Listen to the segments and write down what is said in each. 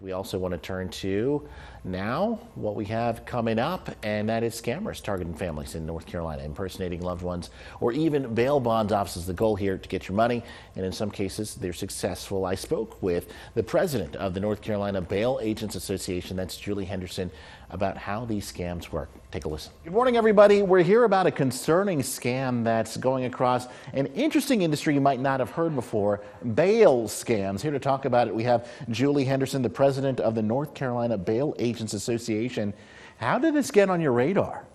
We also want to turn to now what we have coming up, and that is scammers targeting families in North Carolina, impersonating loved ones, or even bail bond offices. The goal here to get your money, and in some cases they're successful. I spoke with the president of the North Carolina Bail Agents Association, that's Julie Henderson, about how these scams work. Take a listen. Good morning, everybody. We're here about a concerning scam that's going across an interesting industry you might not have heard before, bail scams. Here to talk about it, we have Julie Henderson, the president of the North Carolina Bail Agents Association. How did this get on your radar?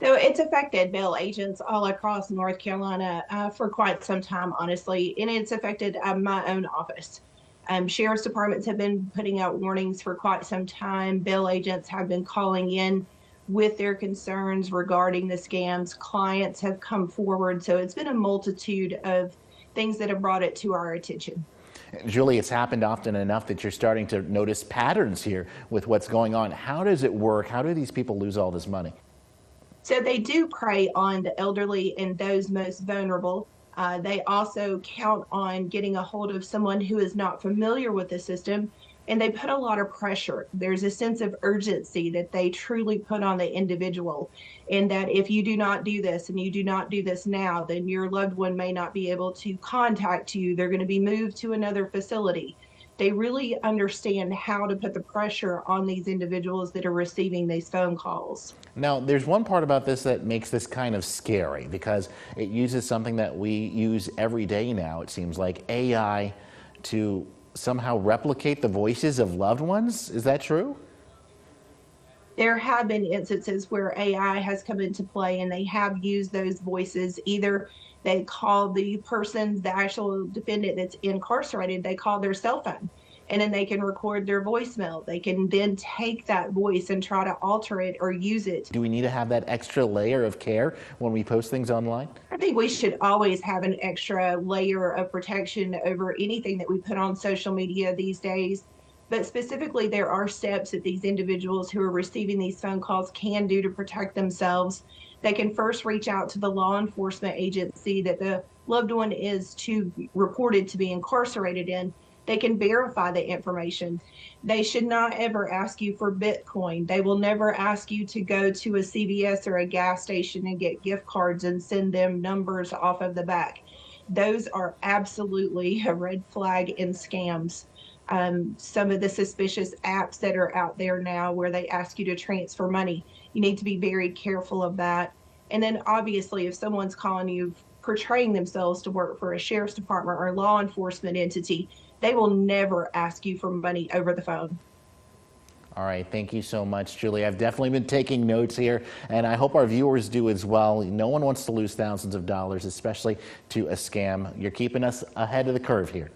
So it's affected bail agents all across North Carolina for quite some time, honestly, and it's affected my own office. Sheriff's departments have been putting out warnings for quite some time. Bail agents have been calling in with their concerns regarding the scams. Clients have come forward, so it's been a multitude of things that have brought it to our attention. Julie, it's happened often enough that you're starting to notice patterns here with what's going on. How does it work? How do these people lose all this money? So they do prey on the elderly and those most vulnerable. They also count on getting a hold of someone who is not familiar with the system, and they put a lot of pressure. There's a sense of urgency that they truly put on the individual, and that if you do not do this and you do not do this now, then your loved one may not be able to contact you. They're going to be moved to another facility. They really understand how to put the pressure on these individuals that are receiving these phone calls. Now, there's one part about this that makes this kind of scary because it uses something that we use every day now, it seems like, AI, to somehow replicate the voices of loved ones. Is that true? There have been instances where AI has come into play and they have used those voices. Either they call the person, the actual defendant that's incarcerated, they call their cell phone, and then they can record their voicemail. They can then take that voice and try to alter it or use it. Do we need to have that extra layer of care when we post things online? I think we should always have an extra layer of protection over anything that we put on social media these days. But specifically, there are steps that these individuals who are receiving these phone calls can do to protect themselves. They can first reach out to the law enforcement agency that the loved one is reported to be incarcerated in. They can verify the information. They should not ever ask you for Bitcoin. They will never ask you to go to a CVS or a gas station and get gift cards and send them numbers off of the back. Those are absolutely a red flag in scams. Some of the suspicious apps that are out there now where they ask you to transfer money, you need to be very careful of that. And then obviously if someone's calling you portraying themselves to work for a sheriff's department or law enforcement entity, they will never ask you for money over the phone. All right, thank you so much, Julie. I've definitely been taking notes here, and I hope our viewers do as well. No one wants to lose thousands of dollars, especially to a scam. You're keeping us ahead of the curve here.